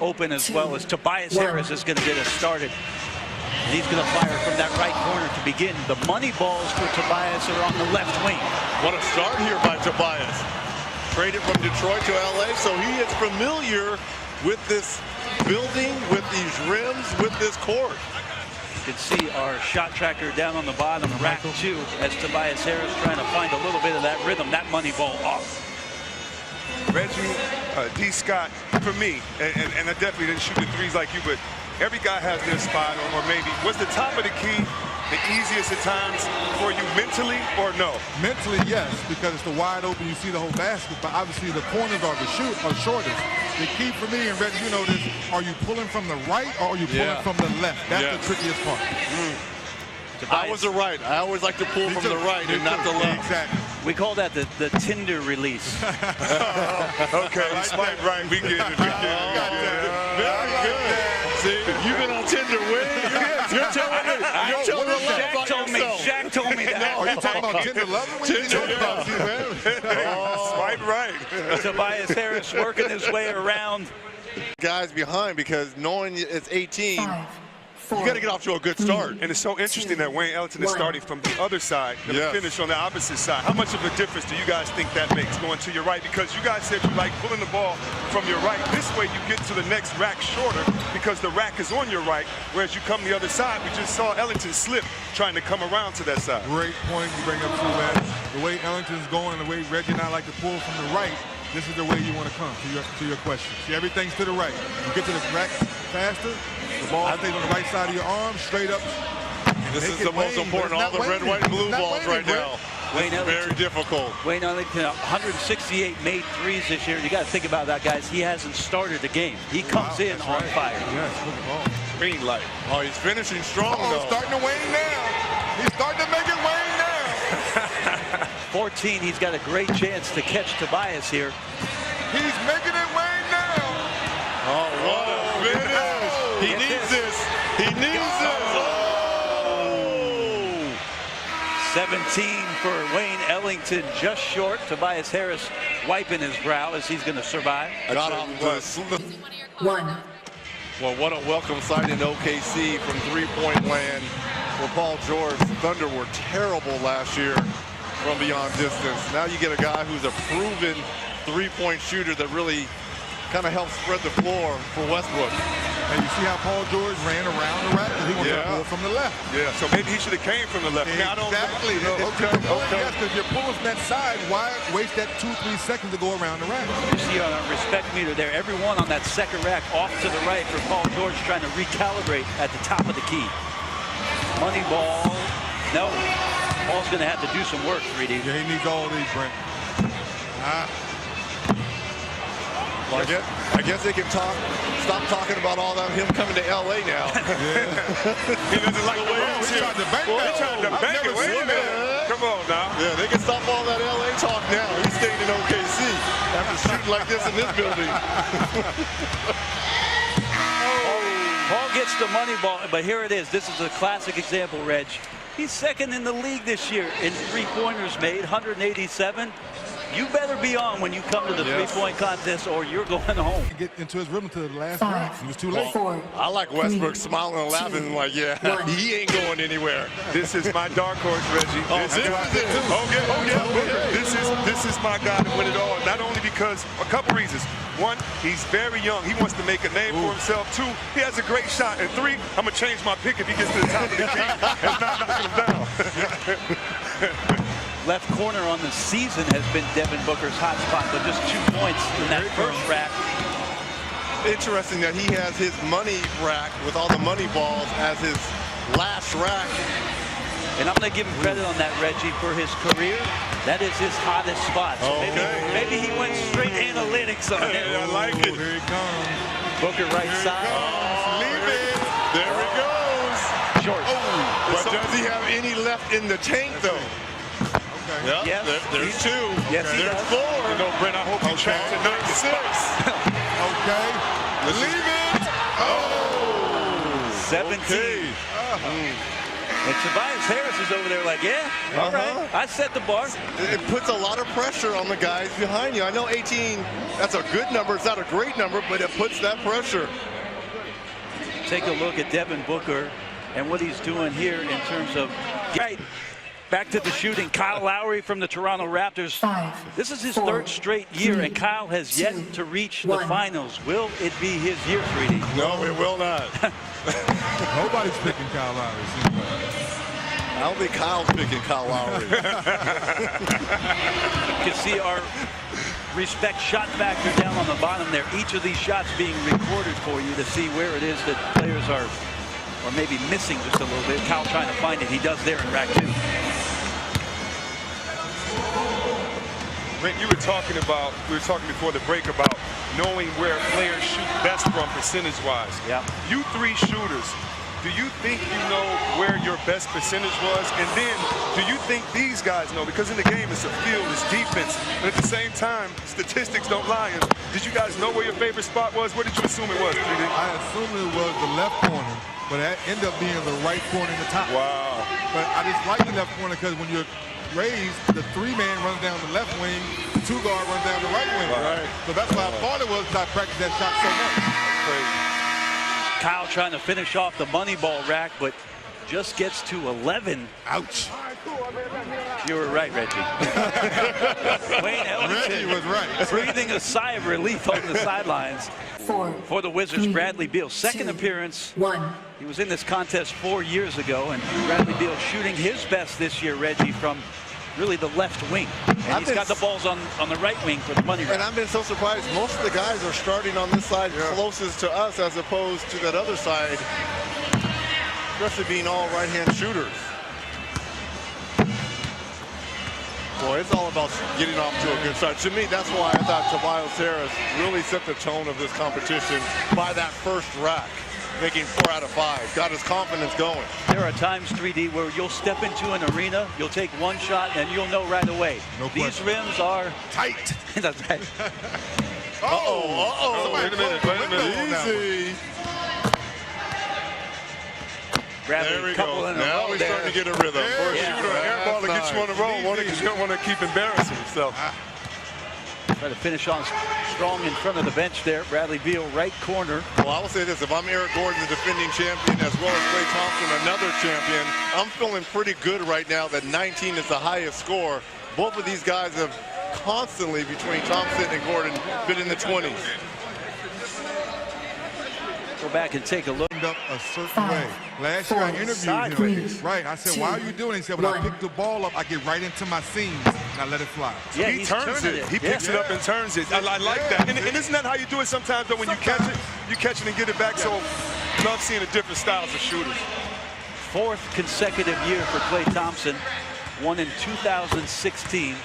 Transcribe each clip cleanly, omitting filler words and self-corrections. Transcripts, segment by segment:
open as well as Tobias Harris is going to get us started. And he's going to fire from that right corner to begin. The money balls for Tobias are on the left wing. What a start here by Tobias. Traded from Detroit to LA, so he is familiar with this building, with these rims, with this court. You can see our shot tracker down on the bottom, rack 2, as Tobias Harris trying to find a little bit of that rhythm. That money ball off. Reggie, D. Scott, for me, and I definitely didn't shoot the threes like you, but every guy has their spot, or maybe. Was the top of the key the easiest at times for you mentally, or no? Mentally, yes, because it's the wide open, you see the whole basket, but obviously the corners are shortest. The key for me, and Reggie, you know this, are you pulling from the right or are you pulling from the left? That's the trickiest part. I was the right. I always like to pull from the right and not the left. Exactly. We call that the Tinder release. Okay, swipe right. We get it. Very good. See, you've been on Tinder way. You're telling me. You're telling me Shaq told me. Shaq told me that. No, are you talking about Tinder loving? What are you talking about, man? Swipe right. Tobias Harris working his way around. Guys behind, because knowing it's 18. You got to get off to a good start. And it's so interesting that Wayne Ellington is starting from the other side and the finish on the opposite side. How much of a difference do you guys think that makes going to your right? Because you guys said you like pulling the ball from your right. This way you get to the next rack shorter because the rack is on your right, whereas you come the other side. We just saw Ellington slip trying to come around to that side. Great point you bring up, too, man. The way Ellington's going and the way Reggie and I like to pull from the right, this is the way you want to come to your question. See, everything's to the right. You get to the rack faster, the ball stays on the right side of your arm, straight up. This is the most important. All the red, white, and blue balls right now. This is very difficult. Wayne Ellington, 168 made threes this year. You got to think about that, guys. He hasn't started the game. He comes in on fire. Yes, look at ball. Green light. Oh, he's finishing strong, though. Starting to wane now. He's starting to make it wane now. 14, he's got a great chance to catch Tobias here. He's making it wane now. Oh, what a finish. He needs this. He needs this. Oh. 17 for Wayne Ellington, just short. Tobias Harris wiping his brow as he's going to survive. Got off One. Well, what a welcome sight in OKC from three-point land for Paul George. Thunder were terrible last year from beyond distance. Now you get a guy who's a proven three-point shooter that really kind of helps spread the floor for Westbrook. And you see how Paul George ran around the rack and he wanted to pull from the left. Yeah, so maybe he should have came from the left. Exactly. Yes, because you're pulling from that side. Why waste that 2-3 seconds to go around the rack? You see on our respect meter there, everyone on that second rack off to the right for Paul George trying to recalibrate at the top of the key. Money ball. No. Paul's going to have to do some work, 3D. Yeah, he needs all these, Brent. Well, I guess they can stop talking about all that him coming to LA now. He doesn't like the way he's here. They're trying to bank it. Wait a minute. Come on now. Yeah, they can stop all that LA talk now. He's staying in OKC after shooting like this in this building. Paul gets the money ball, but here it is. This is a classic example, Reg. He's second in the league this year in three-pointers made, 187. You better be on when you come to the three-point contest or you're going home. Get into his rhythm to the last rack. He was too late. I like Westbrook smiling and laughing like, yeah, he ain't going anywhere. This is my dark horse, Reggie. This is my guy to win it all. Not only because, a couple reasons. One, he's very young. He wants to make a name for himself. Two, he has a great shot. And three, I'm going to change my pick if he gets to the top of the key and not knock him down. Left corner on the season has been Devin Booker's hot spot, but just 2 points in that first rack. Interesting that he has his money rack with all the money balls as his last rack. And I'm going to give him credit on that, Reggie, for his career. That is his hottest spot. So maybe he went straight analytics on it. I like it. Here he comes. Booker right side. Leave it. There he goes. Short. But does he have any left in the tank, though? Yeah, yes. There's 2. Yes, there's 4. You know, Brent, I hope you track to 96. Okay. Leave it. Oh. 17. And Tobias Harris is over there like, yeah, all right, I set the bar. It puts a lot of pressure on the guys behind you. I know 18, that's a good number. It's not a great number, but it puts that pressure. Take a look at Devin Booker and what he's doing here in terms of, right, back to the shooting. Kyle Lowry from the Toronto Raptors. 5, This is his 4, third straight year, 3, and Kyle has yet 2, to reach 1. the finals. Will it be his year, 3D? No, it will not. Nobody's picking Kyle Lowry. I don't think Kyle's picking Kyle Lowry. You can see our respect shot factor down on the bottom there. Each of these shots being recorded for you to see where it is that players are, or maybe missing just a little bit. Kyle trying to find it. He does there in rack 2. Brent, we were talking before the break about knowing where players shoot best from percentage-wise. Yeah. You three shooters, do you think you know where your best percentage was? And then, do you think these guys know? Because in the game, it's a field, it's defense. But at the same time, statistics don't lie. And did you guys know where your favorite spot was? What did you assume it was, 3D? I assumed it was the left corner, but it ended up being the right corner in the top. Wow. But I just like the left corner because when you're raised, the 3-man runs down the left wing, the 2-guard runs down the right wing. Right. So that's why I thought it was because I practiced that shot so much. Crazy. Kyle trying to finish off the money ball rack, but just gets to 11. Ouch. You were right, Reggie. Wayne Reggie was Ellington right. breathing a sigh of relief on the sidelines 4, for the Wizards. 3, Bradley Beal, second 2, appearance. 1. He was in this contest 4 years ago, and Bradley Beal shooting his best this year, Reggie, from really the left wing. And he's got the balls on the right wing for the money round. And I've been so surprised. Most of the guys are starting on this side closest to us as opposed to that other side, especially being all right-hand shooters. Boy, it's all about getting off to a good start. To me, that's why I thought Tobias Harris really set the tone of this competition by that first rack, making 4 out of 5. Got his confidence going. There are times, 3D, where you'll step into an arena, you'll take one shot, and you'll know right away. No These question. rims are Tight. That's right. Wait a minute. Easy. Bradley, There we couple go. in a Now row we're there. starting to get a rhythm. For a Yeah. shooter, an air ball to get you on the roll. You don't want to keep embarrassing yourself. Try to finish on strong in front of the bench there. Bradley Beal, right corner. Well, I will say this. If I'm Eric Gordon, the defending champion, as well as Klay Thompson, another champion, I'm feeling pretty good right now that 19 is the highest score. Both of these guys have constantly, between Thompson and Gordon, been in the 20s. Go back and take a look. Up a certain way. Last year I interviewed Sideways. him. Right. I said, why are you doing it? He said, when I pick the ball up, I get right into my seams and I let it fly. Yeah, He he's turns turning it. He picks it up and turns it. I like that. And isn't that how you do it sometimes? But when you catch it and get it back. So love seeing the different styles of shooters. 4th consecutive year for Klay Thompson. Won in 2016.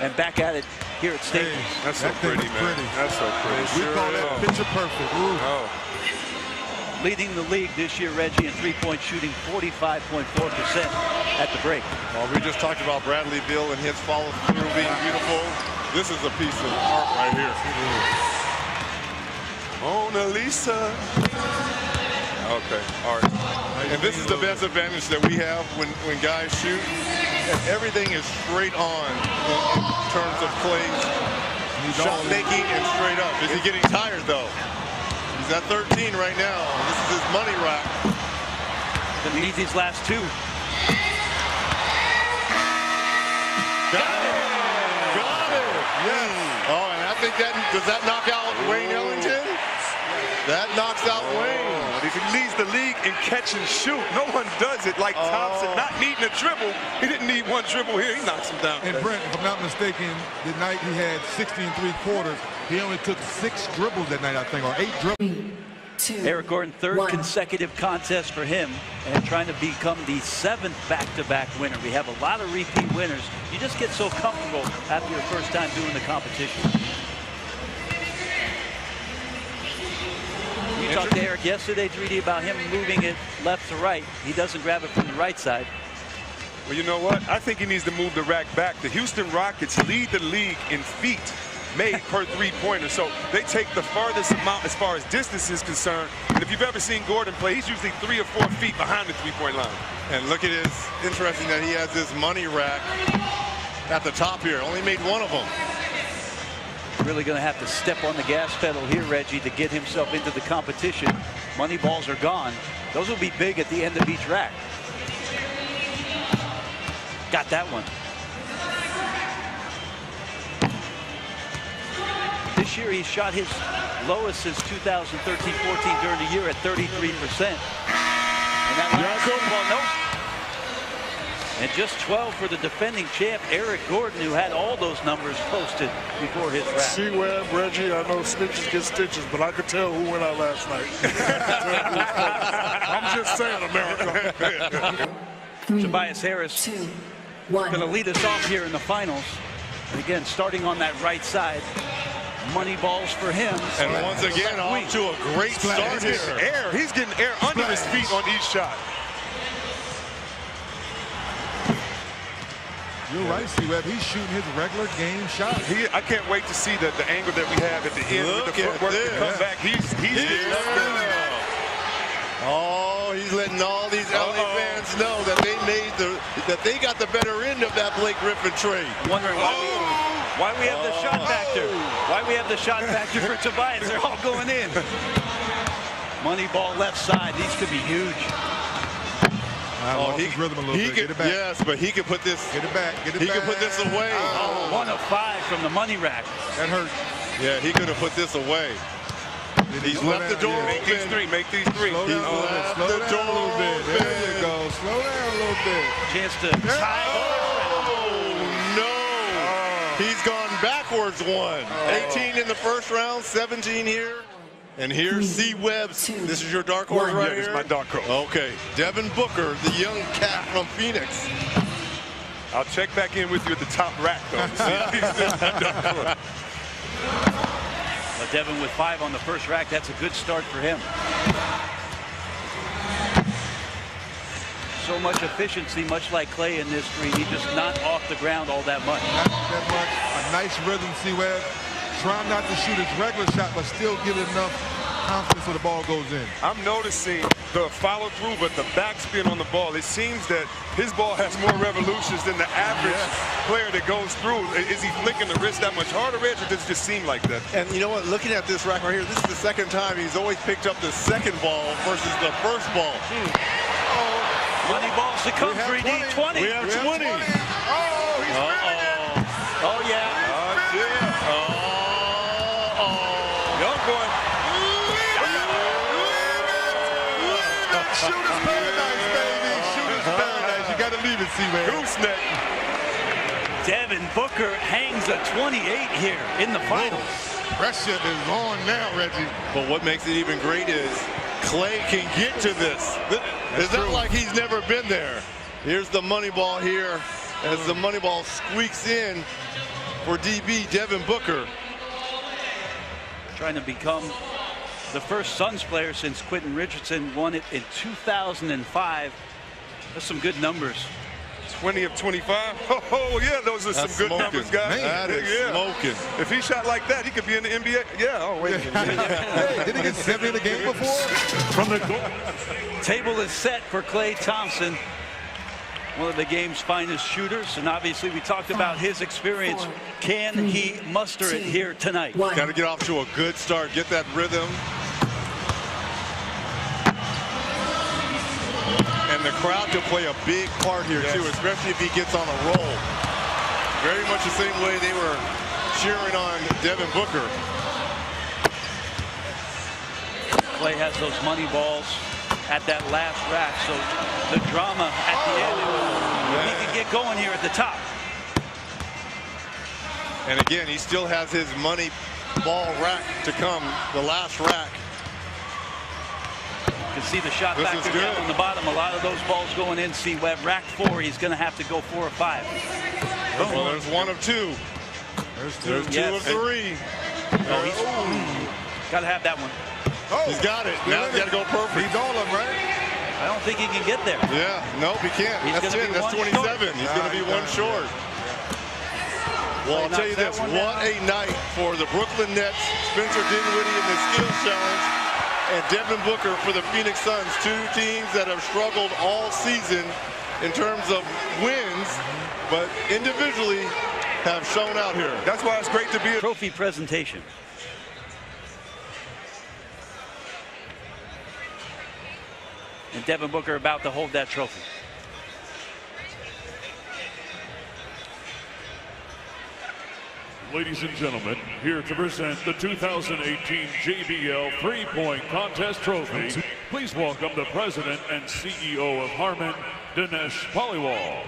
And back at it here at Staples. That's so That thing pretty, is man. pretty. That's so pretty. We call that picture perfect. Ooh. Oh. Leading the league this year, Reggie, in three-point shooting, 45.4% at the break. Well, we just talked about Bradley Beal and his follow-through being beautiful. This is a piece of art right here. Mona Lisa. Okay, all right. And this is the best advantage that we have when guys shoot. And everything is straight on in terms of Klay's shot making and straight up. Is he getting tired, though? He's at 13 right now. This is his money rack. Gonna need these last 2. Got it. Yes. Oh, and I think does that knock out Wayne Ellington? That knocks out Wayne. He leads the league in catch and shoot. No one does it like Thompson, not needing a dribble. He didn't need one dribble here. He knocks him down. And Brent, if I'm not mistaken, the night he had 60 3/4, he only took 6 dribbles that night, I think, or 8 dribbles. 2, Eric Gordon, 3rd 1. consecutive contest for him, and trying to become the 7th back-to-back winner. We have a lot of repeat winners. You just get so comfortable after your first time doing the competition. You talked to Eric yesterday, 3D, about him moving it left to right. He doesn't grab it from the right side. Well, you know what? I think he needs to move the rack back. The Houston Rockets lead the league in feet. made per three-pointer. So they take the farthest amount as far as distance is concerned. And if you've ever seen Gordon play, he's usually 3 or 4 feet behind the three-point line. And look at his, interesting that he has this money rack at the top here. Only made one of them. Really going to have to step on the gas pedal here, Reggie, to get himself into the competition. Money balls are gone. Those will be big at the end of each rack. Got that one. This year he shot his lowest since 2013-14 during the year at 33%. And that last ball, nope. And just 12 for the defending champ, Eric Gordon, who had all those numbers posted before his rack. C-Web, Reggie, I know snitches get stitches, but I could tell who went out last night. I'm just saying, America. Tobias Harris going to lead us off here in the finals. And again, starting on that right side. Money balls for him. And once again, off to a great start here. He's getting air under his feet on each shot. You're right, C-Web. He's shooting his regular game shot. I can't wait to see the angle that we have at the end with the footwork to come back. He's getting up there. Oh, he's letting all these LA fans know that they got the better end of that Blake Griffin trade. Wondering why we have the shot factor. Why we have the shot factor for Tobias. They're all going in. Money ball left side. These could be huge. He rhythm a little bit. Get it back. Yes, but he could put this. Get it back. Get it he back. could put this away. 1 of 5 from the money rack. That hurt. Yeah, he could have put this away. He's left the door Make these three. Make these three. Slow down a little bit. Slow down a little bit. There you go. Slow down a little bit. Chance to tie. No. He's gone backwards one. 18 in the first round, 17 here. And here's C-Web. This is your dark horse right here? This is my dark horse. Okay. Devin Booker, the young cat from Phoenix. I'll check back in with you at the top rack, though. But Devin with 5 on the first rack. That's a good start for him. So much efficiency, much like Clay in this screen. He just not off the ground all that much. Not that much. A nice rhythm, C-Web. Trying not to shoot his regular shot, but still give it enough confidence so the ball goes in. I'm noticing the follow through, but the backspin on the ball. It seems that his ball has more revolutions than the average player that goes through. Is he flicking the wrist that much harder, Reg, or does it just seem like that? And you know what? Looking at this rack right here, this is the second time he's always picked up the second ball versus the first ball. Money balls to come, 3D 20. We have 20. Oh, he's spinning it. Oh, yeah. Shooter's paradise, baby. Shooter's paradise. You got to leave it, C-Web. Gooseneck. Devin Booker hangs a 28 here in the finals. Pressure is on now, Reggie. But what makes it even great is Clay can get to this. It's not like he's never been there. Here's the money ball here as the money ball squeaks in for DB Devin Booker. Trying to become the first Suns player since Quentin Richardson won it in 2005. That's some good numbers. 20 of 25. Oh, yeah, those are some good numbers, guys. That is smoking. If he shot like that, he could be in the NBA. Yeah, oh, wait a minute. Hey, didn't he get 70 in the game before? From the table is set for Klay Thompson, one of the game's finest shooters. And obviously, we talked about his experience. Can he muster it here tonight? Got to get off to a good start, get that rhythm. And the crowd can play a big part here, too, especially if he gets on a roll. Very much the same way they were cheering on Devin Booker. Klay has those money balls at that last rack, so the drama at the end, he can get going here at the top. And again, he still has his money ball rack to come, the last rack. You can see the shot factor down on the bottom. A lot of those balls going in. C-Web, rack 4, he's going to have to go 4 or 5. Well, there's 1 of 2. There's 2 of 3. Got to have that one. He's got it. Now he's got to go perfect. He's all of them, right? I don't think he can get there. Yeah, nope, he can't. That's 10. That's 27. He's going to be 1 short. Well, I'll tell you this, what a night for the Brooklyn Nets, Spencer Dinwiddie in the skills challenge, and Devin Booker for the Phoenix Suns, two teams that have struggled all season in terms of wins, but individually have shown out here. That's why it's great to be a trophy presentation. And Devin Booker about to hold that trophy. Ladies and gentlemen, here to present the 2018 JBL Three-Point Contest Trophy, please welcome the President and CEO of Harman, Dinesh Paliwal.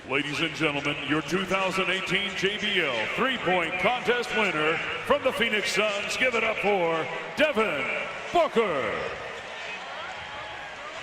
Ladies and gentlemen, your 2018 JBL Three-Point Contest winner from the Phoenix Suns, give it up for Devin Booker.